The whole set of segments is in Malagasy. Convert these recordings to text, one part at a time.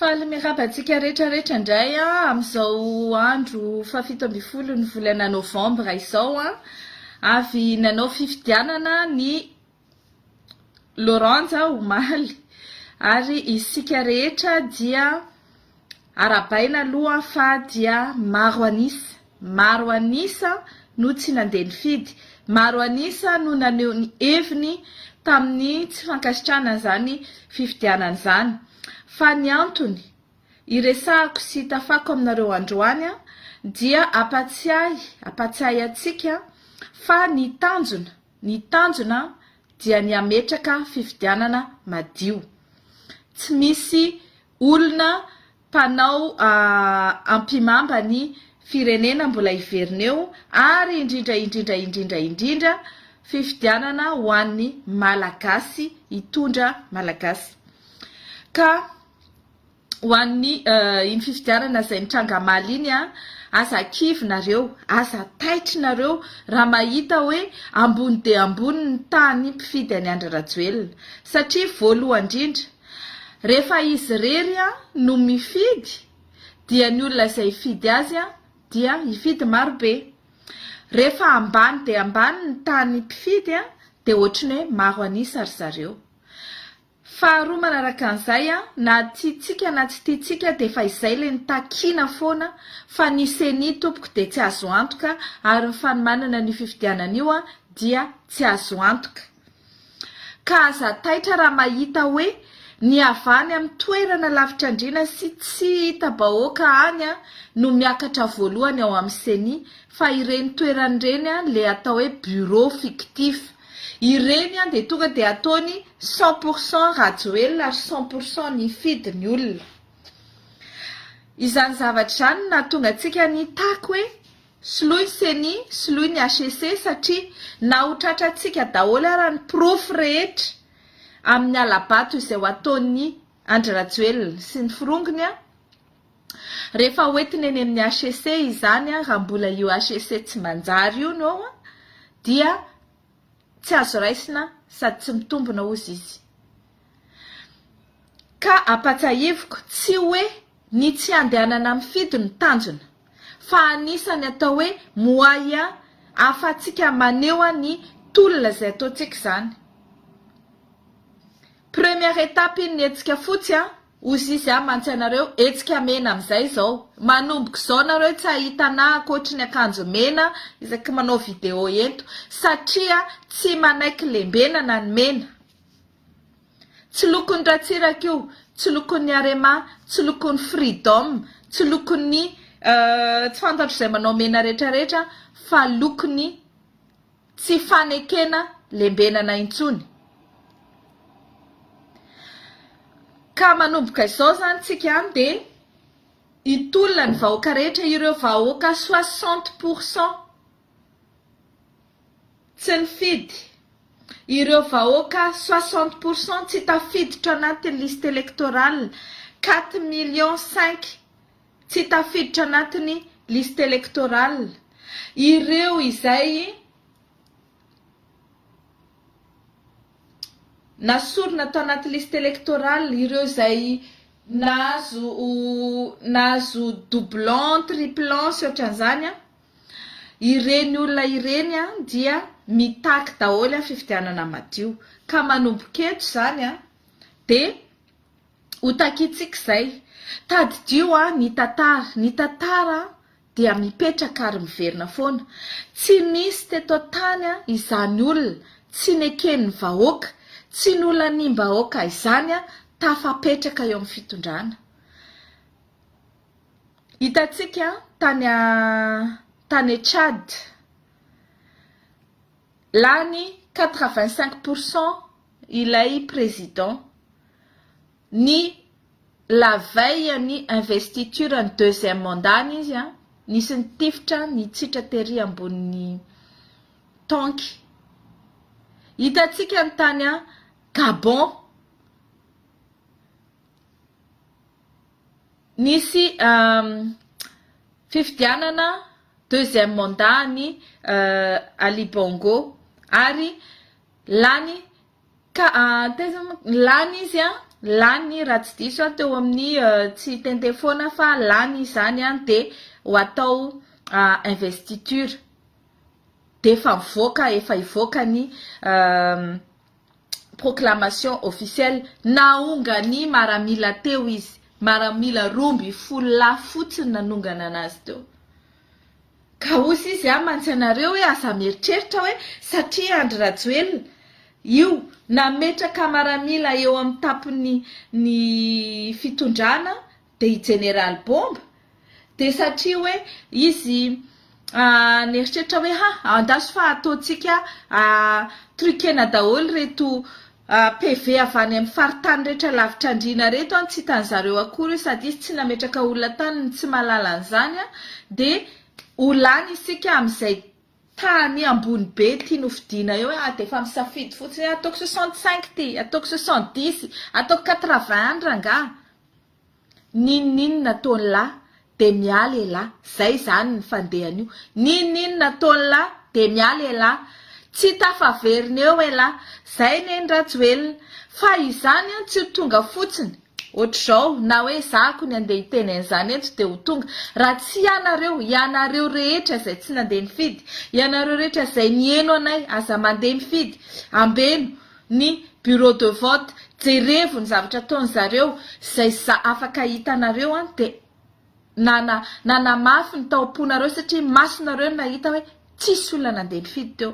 Faly miarabantsika rehetrarehetra indray amin'izao andro fa 17 ny volana Novambra izao avy nanao fifidianana ny Lauranja omaly ary isika rehetra dia arabaina aloha fa dia maro anisa no tsy nandeha nifidy, maro anisa no naneho ny heviny tamin'ny tsy fankasitrahana zany fifidianana zany. Fa ny antony iresahako sy tafako aminareo androany dia apatsiahy atsika fa ny tanjona dia ny ametraka fifidianana madio. Tsy misy olona mpanao ampimamba ny firenena mbola iverineo ary indrindra fifidianana ho an'ny malagasy, hitondra malagasy. Ka ho an'ny iny fifidianana izay mitranga maly iny aza kivinareo, aza taitrinareo raha mahita hoe ambony dia ambony ny tany mpifidy any Andrarajoelina. Satria voalohany indrindra, rehefa izy rery no mifidy dia ny olona izay hifidy azy dia hifidy marobe. Rehefa ambany dia ambany ny tany mpifidy dia ohatriny hoe maro anisa ry zareo. Faharoa manaraka an'izay na tiatsika na tsy tiatsika dia efa izay le nitakina foana fa ny seni tompoko dia tsy azo antoka ary ny fanomanana ny fifidianana io dia tsy azo antoka. Ka aza taitra raha mahita hoe ny avany amin'ny toerana lavitra andrina sy tsy hita bahoaka any no miakatra voalohany ao amin'ny seni, fa ireny toeran'ireny le atao hoe bureau fictif. Ireny dia tonga dia ataony 100% Rajoelina ary 100% ny fidy ny olona. Izany zavatra izany na tonga antsika ny tako hoe soloy seni, soloy ny HEC satria na hotratra antsika daholo raha ny profy rehetra amin'ny alabato izay ho ataon'ny Andrarajoelina sy ny firongony rehefa hoentiny eny amin'ny HEC izany raha mbola io HEC tsy manjary io no dia tsy azo raisina sady tsy mitombona ozy izy. Ka apatsahiviko tsy hoe ny tsy andehanana mifidy ny tanjona, fa anisany atao hoe moaya afatsika maneho ny tolona izay ataontsika izany. Première étape ny hetsika fotsy ozy izy mantsy anareo hetsika mena amin'izay zao. Manomboka izao nareo tsy ahitana akoatra ny akanjo mena isaky manao video eto satria tsy manaiky lembenana ny mena. Tsy lokon'ny Ratsiraka io, tsy lokon'ny Arema, tsy lokon'ny Freedom, tsy lokon'ny tsy fantatro izay manao mena rehetrarehetra, fa lokony tsy fanekena lembenana intsony. Ka manomboka izao zany tsika dia hitolona ny vahoaka rehetra, ireo vahoaka 60% tsy nifidy, ireo vahoaka 60% tsy tafiditra anatin'ny liste électorale, 4,5 millions tsy tafiditra anatin'ny liste électorale. Ireo izay nasorona tao anaty liste électorale, ireo izay nahazo doublon, triplon sy ohatran'izany ireny olona ireny dia mitaky daholo fifidianana madio. Ka manomboka eto zany dia ho takitsika izay tadidio ny tantara dia mipetraka ary miverina foana. Tsy nisy teto tany izany olona tsy neken'ny vahoaka, tsy nolan'ny bahoaka izany tafapetraka eo amin'ny fitondrana. Hitatsika tany Tchad lany 85% ilay président ny la veille ny investiture ny deuxième mandat izy nisy nitifitra ny tsitra tery ambony tanky. Hitatsika ny tany Gabon nisy fifidianana deuxième mandat ny Ali Bongo ary lany izy lany raha tsy diso teo amin'ny tsy tente foana fa lany izany dia ho atao investiture dia efa ivoaka ny proclamation officielle naongany maramila teo izy maramila 12 fotsiny nanongana anazy teo ka osy izy mantsy anareo hoe asa mieritreritra hoe satria Andry Rajoelina io nametraka maramila eo amin'ny tapony ny fitondrana dia i General Bomba dia satria hoe izy neritreritra hoe andaso fa ataotsika trokena daholo reto PV avy any amin'ny faritany rehetra lavitra andrina reto tsy hitan'zareo akory sady izy tsy nametraka olona tany tsy malala an'izany dia olany isika amin'izay tany ambony be tia nofidiana eo dia efa misafidy fotsiny ataoko 65 ty ataoko 70 ataoko 80 andra ninonino nataony lahy dia mialy lahy zay zany ny fandehan'io ninonino nataony lahy dia mialy lahy tsy tafaverina eo lahy zay neny Rajoelina fa izany tsy ho tonga fotsiny ohatr'izao na hoe zako ny andeha hiteny an'izany eto dia ho tonga raha tsy ianareo rehetra izay tsy nandeha nifidy ianareo rehetra izay nieno anay aza mandeha mifidy ambeno ny bureau de vote jerevo ny zavatra ataon'zareo izay afaka hitanareo dia nanamafy ny taom-ponareo satria masonareo nahita hoe tsisy olona nandeha nifidy teo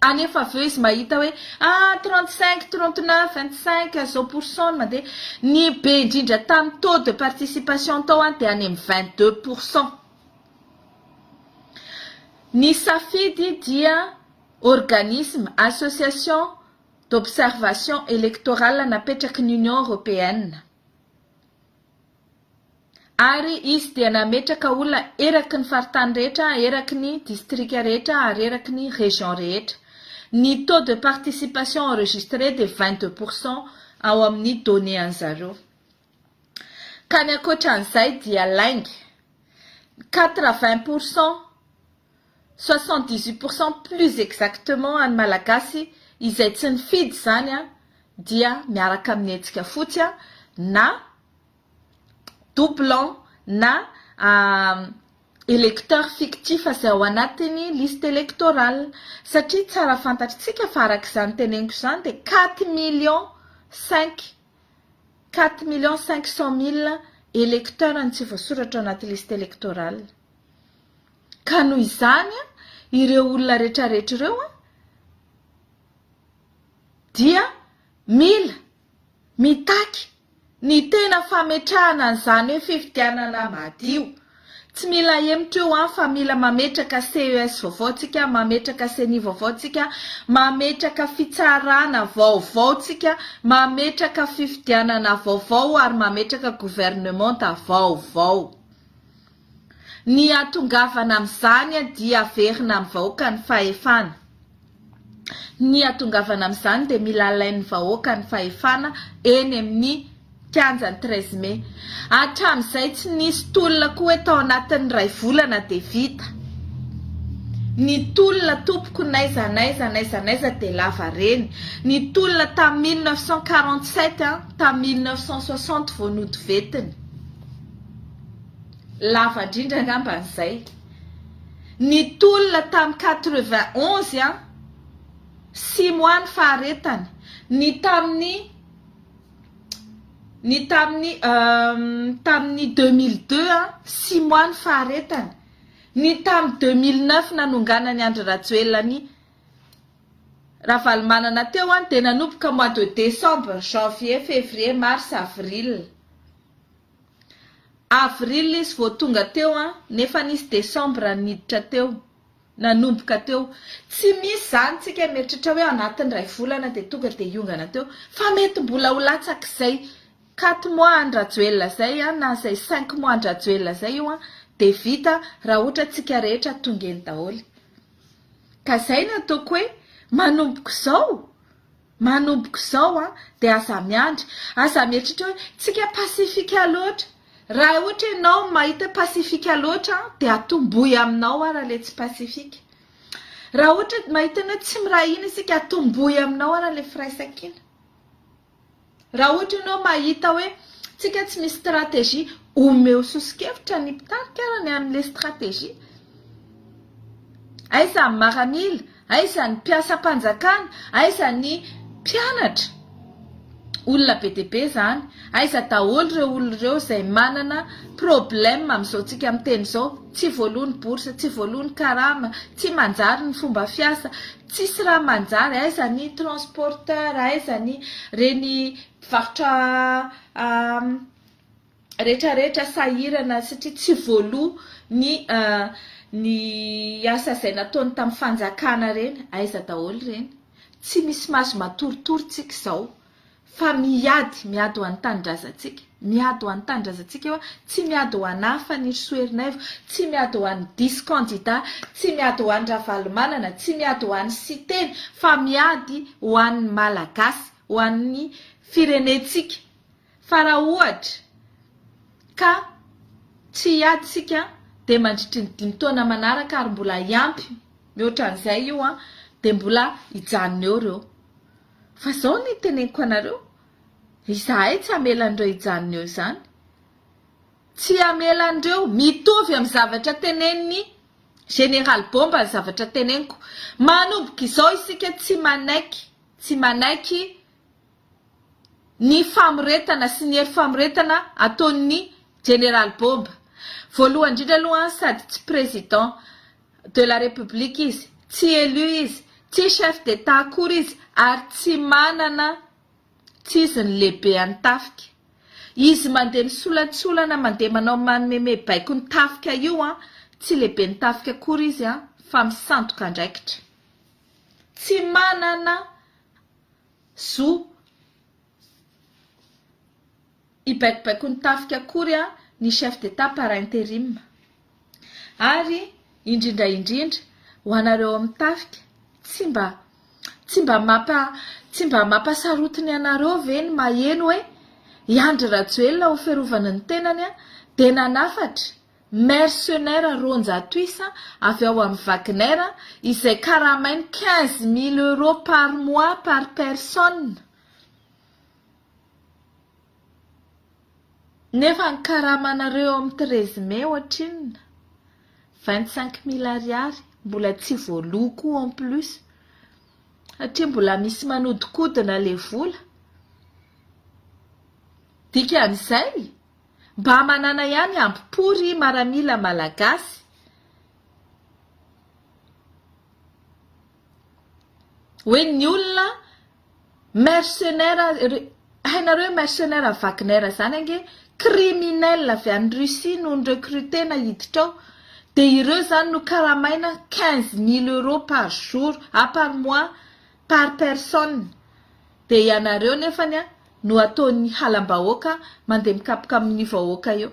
anefa avy eo izy mahita hoe 35, 39, 25 zao % mandeha ny be indrindra tamin'ny taux de participation tao dia any amin'ny 22%. Ny safidy dia organisme association d'observation électorale napetraky ny Union européenne ary izy dia nametraka olona eraky ny faritany rehetra eraky ny district rehetra ary eraky ny région rehetra. Ny taux de participation enregistré de 22% ao amin'ny données an'zareo. Ka ny ankoatran'izay dia laingy 80%, 78% plus exactement any malagasy izay tsy nifidy zany dia miaraka amin'ny hetsika fotsy na doublant na électeur fictif izay ao anatiny liste électorale satria tsara fantatritsika fa arak'izany teneniko izany dia 4,500,000 électeurs tsy voasoratra anaty liste électorale ka noho izany ireo olona rehetrarehetra ireo dia mila mitaky ny tena fametrahana an'izany hoe fifidianana madio tsy mila emitra eo fa mila mametraka CES vaovaotsika mametraka CENI vaovaotsika mametraka fitsarana vaovaotsika mametraka fifidianana vaovao ary mametraka gouvernement vaovao ny atongavana amin'izany dia averina amin'ny vahoaka ny fahefana ny atongavana amin'izany dia mila alain'ny vahoaka ny fahefana eny amin'ny kianjany 13 mai hatramin'izay tsy nisy tolona koa hoe tao anatin'ny 2 volana dia vita ny tolona tompoko naiza dia lava reny ny tolona tamin'ny 1947 tamin'ny 1960 vao nodivetiny lava indrindra angamba an'izay ny tolona tamin'ny 91 6 mois ny faharetany ny tamin'ny 2002 6 mois ny faharetany ny tamin'ny 2009 nanongana ny Andry Rajoelina ny ravalomanana teo dia nanomboka mois de décembre, janvier, février, mars, avril izy vao tonga teo nefa nisy décembre niditra teo nanomboka teo tsy misy zany tsika mieritritra hoe anatin'ny 2 volana dia tonga dia iongana teo fa mety mbola ho latsak'izay 4 mois Andry Rajoelina zay na zay 5 mois Andry Rajoelina zay io dia vita raha ohatra tsika rehetra tonga eny daholo ka zay no ataoko hoe manomboko izao dia aza miandry aza mieritritra hoe tsika pasifika loatra raha ohatra ianao mahita pasifika loatra dia atomboy aminao raha le tsy pasifika raha ohatra mahita ianao tsy mirahina isika atomboy aminao raha le firaisankina raha ohatra ianao mahita hoe tsika tsy misy stratégie, omeo sosikevitra ny mpitarika arany amin'ilay stratégie. Aiza ny maramila, aiza ny mpiasa-panjakana, aiza ny mpianatra. Olona be dia be zany, aiza daholo ireo olona ireo izay manana problème amin'izao tsika amin'ny teny izao, tsy voaloany bourse, tsy voaloany karama, tsy manjary ny fomba fiasa, tsisy raha manjary, aiza ny transporteur, aiza ny reny mpivarotra rehetrarehetra sahirana satria tsy voaloa ny asa izay nataony tamin'ny fanjakana reny, aiza daholo reny. Tsy misy maso matoritory tsika izao. Fa miady ho an'ny tanindrazantsika, miady ho an'ny tanindrazantsika eo, tsy miady ho an'ny Fanirisoa Ernaivo, tsy miady ho an'ny 10 candidat, tsy miady ho an'ny Ravalomanana, tsy miady ho an'ny Siteny, fa miady ho an'ny Malagasy, ho an'ny firenetsika. Fa raha ohatra ka tsy hiady sika dia mandritry ny 5 taona manaraka ary mbola hiampy mihoatra an'izay io dia mbola hijanona eo ireo. Fa zao ny teneniko anareo, izahay tsy amelan'ireo hijanona eo izany. Tsy amelan'ireo mitovy amin'ny zavatra teneniny Général Bomba, ny zavatra teneniko. Manomboka izao isika tsy manaiky ny famoretana sy ny hery famoretana ataon'ny Général Bomba. Voalohany indrindra aloha sady tsy président de la République izy, tsy élu izy, tsy chef d'État akory izy, ary tsy manana tsiziny lehibe any tafika. Izy mandeha misolatsolana, mandeha manao manome baiko ny tafika io tsy lehibe ny tafika akory izy fa misandoka andraikitra. Tsy manana zo ibaikobaiko ny tafika akory ny chef d'État par intérim. Ary indrindra ho anareo amin'ny tafika tsy mba mampasarotiny anareo ve ny maheno hoe Andry Rajoelina ho fiarovana ny tenany dia nanafatra mercenaire ronjatoisa avy ao amin'ny Wagner izay karamainy 15 000 € par mois par personne. Nefa ny karamanareo amin'ny 13 mai ohatrinona 25 000 ariary mbola tsy voaloko en plus. Satria mbola misy manodikodina le vola. Dikan'izay mba manana ihany ampopory maramila malagasy. Hoe ny olona mercenaire, hainareo mercenaire Wagner zany ange criminel avy any Russie no recrutena hiditra ao. Dia ireo zany no karamaina 15 000 € par jour, par mois, par personne. Dia ianareo nefany no ataony halam-bahoaka mandeha mikapoka amin'ny vahoaka eo.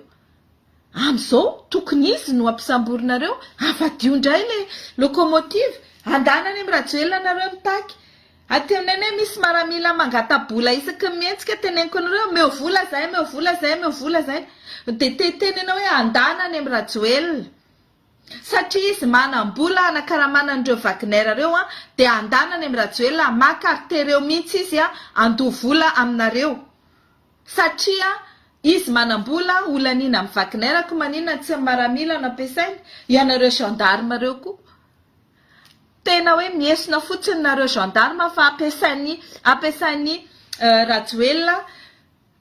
Amin'izao tokony izy no ampisamborinareo, avadio indray le locomotive, andana any amin'ny Rajoelina nareo mitaky. Aty aminay misy maramila mangatabola isaky mihetsika teneniko anareo, meo vola zay. Dia tenenao hoe andana any amin'ny Rajoelina. Satria izy manam-bola anakaramanan'ireo Wagner ireo dia andana any amin'ny Rajoelina makaritereo mihitsy izy andoha vola aminareo. Satria izy manam-bola olanina amin'ny Wagner ko manina tsy maramila nampiasainy, ianareo gendarme ireo koa. Tena hoe miesina fotsiny nareo gendarme fa ampiasainy Rajoelina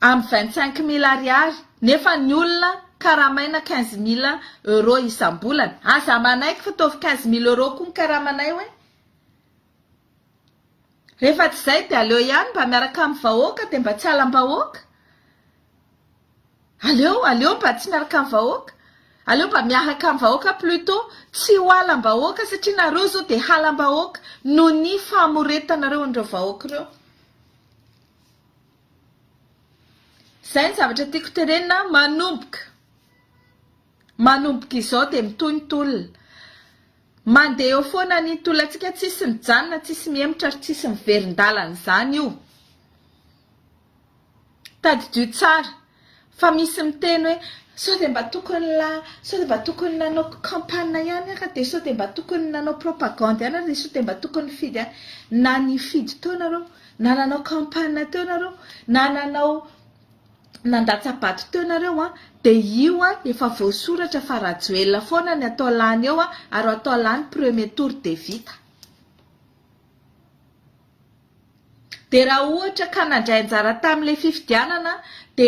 amin'ny 25 000 ariary. Nefa ny olona karamaina 15 000 € isam-bolana. Aza manaiky fa tovy 15 000 € koa ny karamanay hoe. Rehefa tsy izay dia aleo ihany mba miaraka amin'ny vahoaka dia mba tsy halam-bahoaka. Aleo mba tsy miaraka amin'ny vahoaka. Aleo mba miaraka amin'ny vahoaka plutôt tsy ho halam-bahoaka satria nareo zao dia halam-bahoaka noho ny famoretanareo an'ireo vahoaka ireo. Izay ny zavatra tiako tenenina manomboka izao dia mitonitolona. Mandeha eo foana ny tolantsika tsisy mijanona, tsisy miemotra ary tsisy miverin-dalana izany io. Tadidio tsara fa misy miteny hoe sao dia mba tokony nanao campagne ihany ka dia sao dia mba tokony nanao propagande ihany dia sao dia mba tokony fidy ihany. Na ny fidy taona reo na nanao campagne teo nareo na nanao nandatsapato teo nareo de io efa voasoratra fa rajoelina foana ny atao lany eo ary atao lany premier tour de vita. De raha ohatra ka nandray anjara tam'le fifidianana de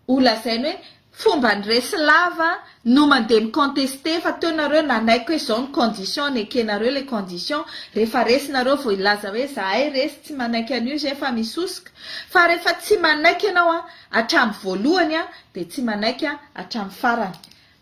olazainy hoe fomba ndresy lava no mandeha micontester fa teo nareo nanaiko hoe zao ny condition nekenareo le condition rehefa resinareo vao ilaza hoe zahay resy tsy manaiky an'io zay fa misosika fa rehefa tsy manaiky ianao hatramin'ny voalohany de tsy manaiky hatramin'ny farany.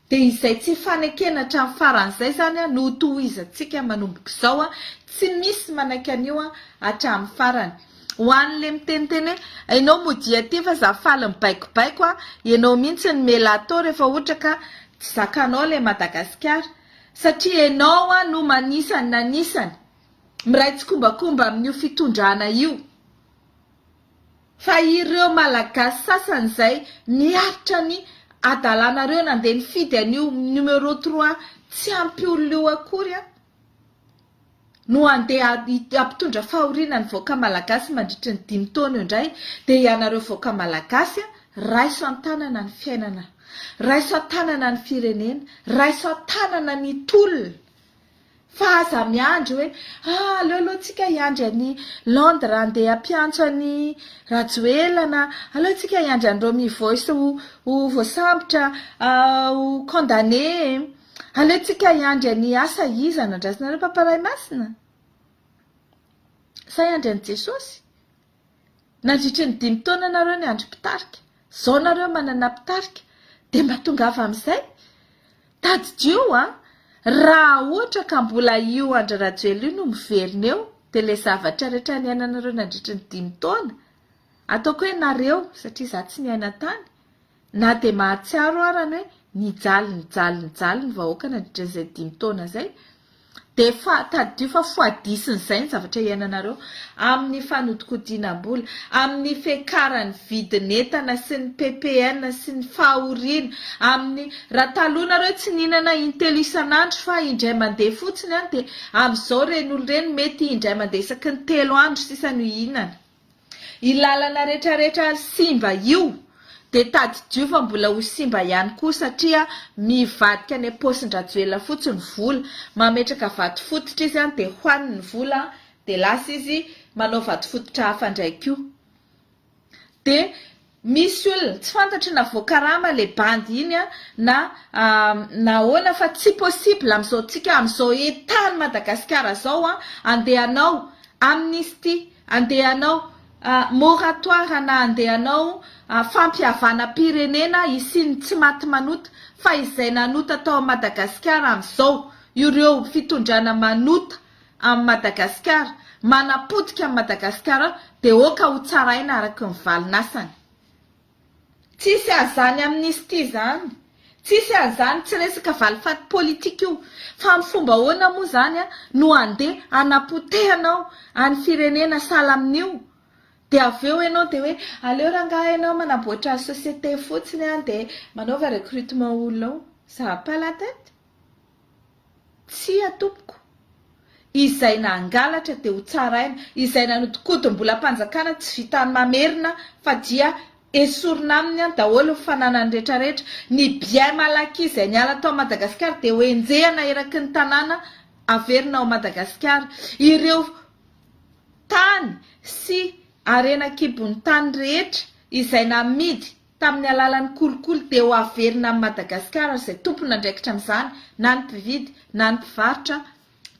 De izay tsy fanekena hatramin'ny farany zay zany no tohizantsika manomboka izao tsy misy manaiky an'io hatramin'ny farany. Ho an'le miteniteny ianao modia ty fa za faly mibaikobaiko ianao mihitsy ny mela atao rehefa ohatra ka tsy zakanao le Madagasikara satria ianao no manisany nanisany miraitsy kombakomba amin'io fitondrana io. Fa ireo malagasy sasany zay miaritra ny adalanareo nandeha nifidy an'io numéro 3 tsy ampy olona io akory no andeha ampitondra fahoriana ny voaka malagasy mandritra ny 5 taona eo indray de ianareo voaka malagasy raiso an-tanana ny fiainana, raiso an-tanana ny firenena, raiso an-tanana ny tolona. Fa aza miandry hoe aleoalohantsika hiandry any Londres andeha ampiantso any Rajoelana, aleoantsika hiandry any Romy Voice ho voasambotra ho condamné, aleoantsika hiandry any asa iza nandrasinareo paparay masina sa hiandry any Jesosy. Nandritra ny 5 taona nareo ny andro pitarika, zao nareo manana pitarika de mba tonga avy amin'izay tadidio raha ohatra ka mbola io andra Rajoelina io no miverina eo de le zavatra rehetra niainanareo nandritra ny 5 taona ataoko hoe nareo satria za tsy niaina tany na de mahatsiaro arany hoe nijaly ny vahoaka nandritra izay 5 taona zay de fa tadidio fa foadisin'izay ny zavatra iainanareo amin'ny fanodikodiana-bola, amin'ny fiakarany vidin'entana sy ny PPN sy ny fahoriana, amin'ny raha taloha nareo tsy nihinana intelo isan'andro fa indray mandeha fotsiny de amin'izao reny olo reny mety indray mandeha isaky ny 3 andro sisa no ihinana. Ilalana rehetrarehetra simba io de tadidio fa mbola ho simba ihany koa satria mivadika any am-posin-Rajoelina fotsiny vola, mametraka vato fototra izy de hoaniny ny vola de lasa izy manao vato fototra hafa ndraiky io. De misy olona tsy fantatry na voakarama le bandy iny na nahoana fa tsy possible amin'izao tsika amin'izao etany Madagasikara zao andehanao amnistie, andehanao moratoire na andehanao fampiavana pirenena isiny tsy maty manota fa izay nanota tao Madagasikara amin'izao ireo fitondrana manota amin'ny Madagasikara manapotika amin'ny Madagasikara de oka ho tsaraina araka ny valinasany. Tsisy azany amnistie zany, tsisy azany tsy resaka valifaty politika io fa amin'ny fomba hoana moa zany no andeha anapotehanao any firenena sala amin'io. De aveo ianao de hoe aleo rangahy ianao manamboatra société fotsiny de manaova recrutement olona ça va pas la tête. Tsy atompoko izay nangalatra de ho tsaraina, izay nanodikodo mbola mpanjakana tsy vitany mamerina fa dia esorina aminy daholo fananany rehetrarehetra. Ny biay malaky izay niala tao Madagasikara de ho enjehana eraky ny tanàna averina ao Madagasikara. Ireo tany sy arena kibon'ny tany rehetra izay namidy tamin'ny alalan'ny kolokolo de ho averina amin'ny Madagasikara izay tompona ndraikitra amin'izany na ny mpividy na ny mpivarotra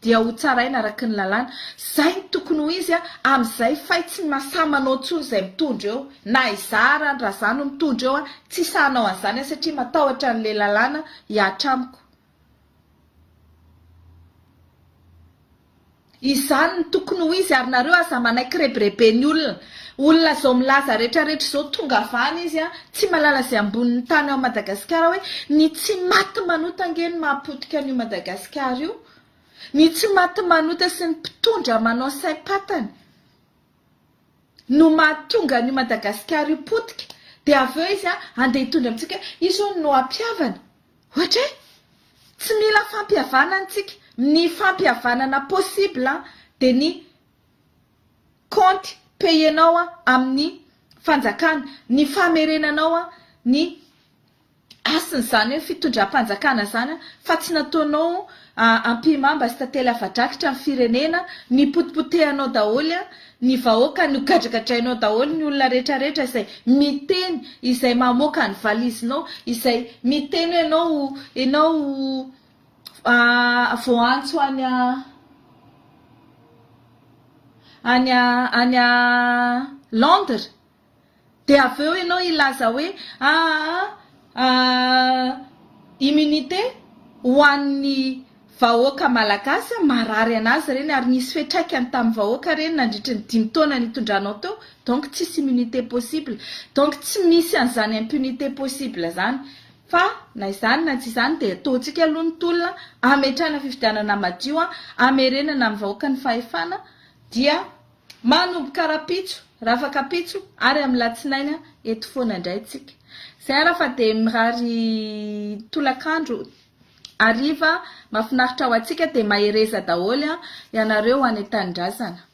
dia ho tsaraina araka ny lalàna. Zay ny tokony ho izy amin'izay fay tsy mahasamanao tsony izay mitondra eo na izara raha zany mitondra eo tsy sahanao an'izany satria matahotra n'le lalàna hiatramiko. Izany ny tokony ho izy ary nareo aza manaiky rebrebe ny olona zao milaza rehetrarehetra zao tonga avany izy tsy malala zay ambonin'ny tany ao Madagasikara hoe ny tsy maty manota angeny mahapotika an'io Madagasikara io, ny tsy maty manota sy ny mpitondra manao saim-patany no mahatonga an'io Madagasikara io potika de aveo izy andeha hitondra amintsika iso no ampiavana. Ohatra tsy mila fampiavana antsika, ny fampiavanana possible de ny compte payenao amin'ny fanjakana, ny famerenanao ny asiny zany hoe fitondram-panjakana zany fa tsy nataonao ampimamba sy tantely afadrakitra amin'ny firenena, ny potipotehanao daholo ny vahoaka ny gadragadrainao daholo ny olona rehetrarehetra izay miteny, izay mamoaka ny valizinao, izay miteny ianao voantso any Londres, de avy eo ianao ilaza hoe immunité ho an'ny vahoaka malagasy marary anazy reny ary nisy fetraikany tamin'ny vahoaka reny nandritra ny 5 taona nitondranao teo, donc tsisy immunité possible, donc tsy misy an'izany impunité possible zany. Fa na izany na tsy izany dia ataontsika aloha ny tolona ametrahana fifidianana madio, amerenana amin'ny vahoaka ny fahefana, dia manomboka rapitso, rafakapitso ary amin'ny latsinainy eto foana indray tsika. Zay ara fa dia mirary tolakandro ariva mahafinaritra ho antsika dia mahereza daholo ianareo any an-tanindrazana.